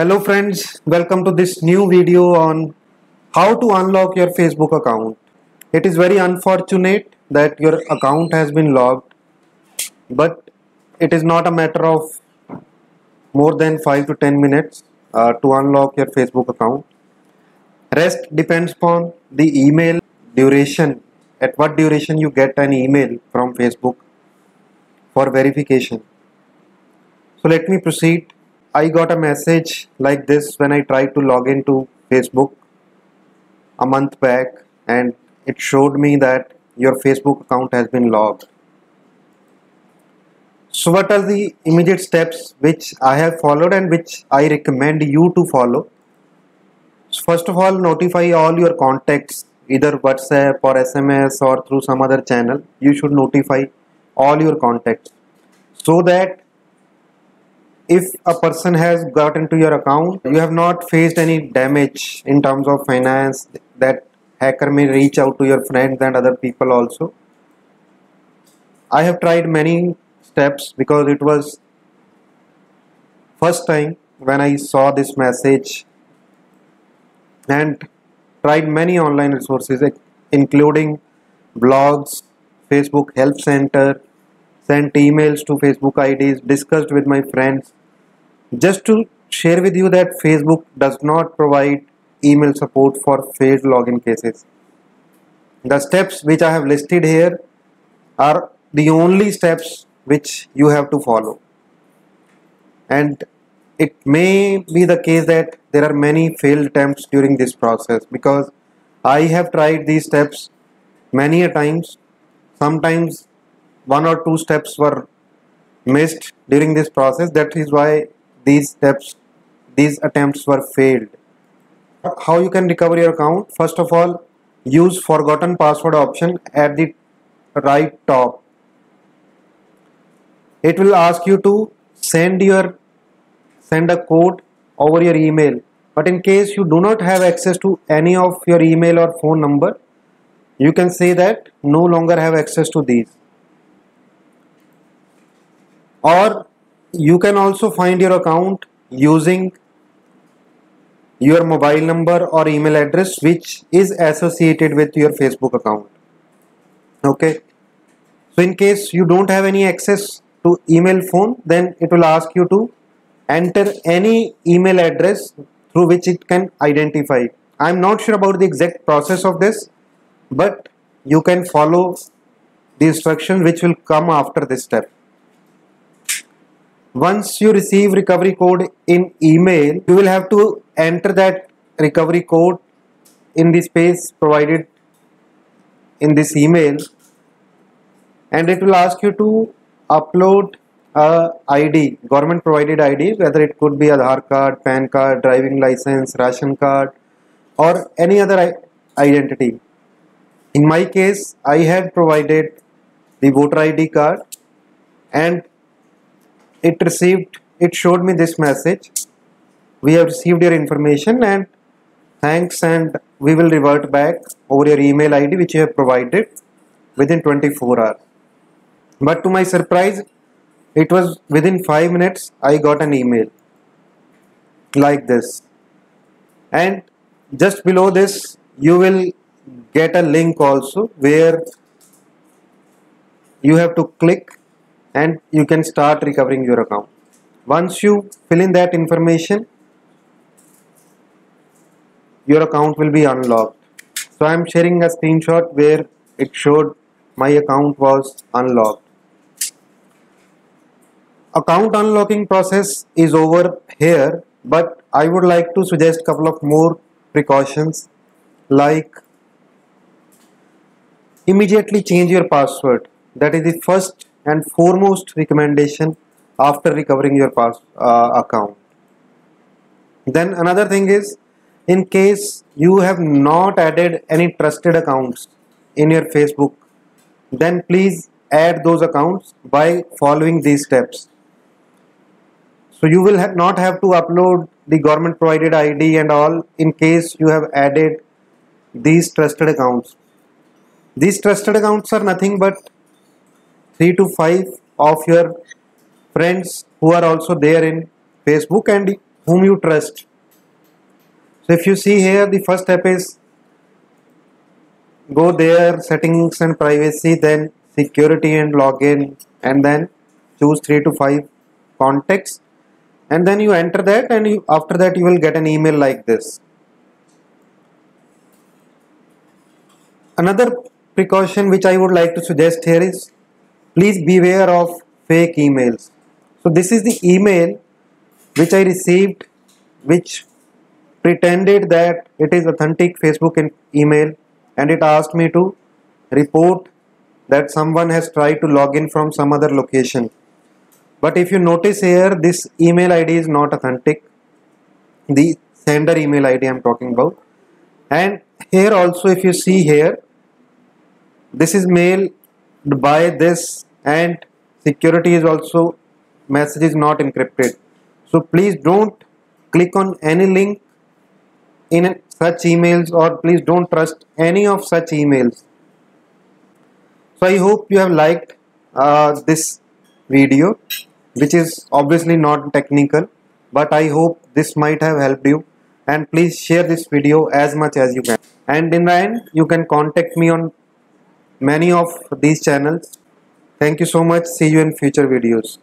Hello friends, welcome to this new video on how to unlock your Facebook account. It is very unfortunate that your account has been logged, but it is not a matter of more than 5 to 10 minutes to unlock your Facebook account. Rest depends upon the email duration, at what duration you get an email from Facebook for verification. So let me proceed. I got a message like this when I tried to log into Facebook a month back, and it showed me that your Facebook account has been logged. So what are the immediate steps which I have followed and which I recommend you to follow? So first of all, notify all your contacts, either WhatsApp or SMS or through some other channel. You should notify all your contacts so that if a person has got into your account, you have not faced any damage in terms of finance. That hacker may reach out to your friends and other people also. I have tried many steps because it was first time when I saw this message, and tried many online resources including blogs, Facebook help center, sent emails to Facebook IDs, discussed with my friends. Just to share with you that Facebook does not provide email support for failed login cases. The steps which I have listed here are the only steps which you have to follow. And it may be the case that there are many failed attempts during this process, because I have tried these steps many a times. Sometimes one or two steps were missed during this process. That is why these attempts were failed. How you can recover your account? First of all, use forgotten password option at the right top. It will ask you to send a code over your email, but in case you do not have access to any of your email or phone number, you can say that no longer have access to these. Or you can also find your account using your mobile number or email address which is associated with your Facebook account. Okay, so in case you don't have any access to email, phone, then it will ask you to enter any email address through which it can identify. I am not sure about the exact process of this, but you can follow the instructions which will come after this step. Once you receive recovery code in email, you will have to enter that recovery code in the space provided in this email, and it will ask you to upload a ID, government provided ID, whether it could be Aadhaar card, PAN card, driving license, ration card, or any other identity. In my case, I had provided the voter ID card, and it showed me this message: we have received your information and thanks, and we will revert back over your email ID which you have provided within 24 hours. But to my surprise, it was within 5 minutes I got an email like this, and just below this you will get a link also where you have to click and you can start recovering your account. Once you fill in that information, your account will be unlocked. So I am sharing a screenshot where it showed my account was unlocked. Account unlocking process is over here, but I would like to suggest a couple of more precautions, like immediately change your password. That is the first and foremost recommendation after recovering your account. Then another thing is, in case you have not added any trusted accounts in your Facebook, then please add those accounts by following these steps. So you will not have to upload the government provided ID and all in case you have added these trusted accounts. These trusted accounts are nothing but 3 to 5 of your friends who are also there in Facebook, and whom you trust. So if you see here, the first step is go there, settings and privacy, then security and login, and then choose 3 to 5 contacts, and then you enter that, and after that you will get an email like this. Another precaution which I would like to suggest here is please beware of fake emails. So this is the email which I received, which pretended that it is authentic Facebook email, and it asked me to report that someone has tried to log in from some other location. But if you notice here, this email ID is not authentic, the sender email ID I am talking about. And here also, if you see here, this is mailed by this, and security is also, message is not encrypted. So please don't click on any link in such emails, or please don't trust any of such emails. So I hope you have liked this video, which is obviously not technical, but I hope this might have helped you, and please share this video as much as you can. And in the end, you can contact me on many of these channels. Thank you so much. See you in future videos.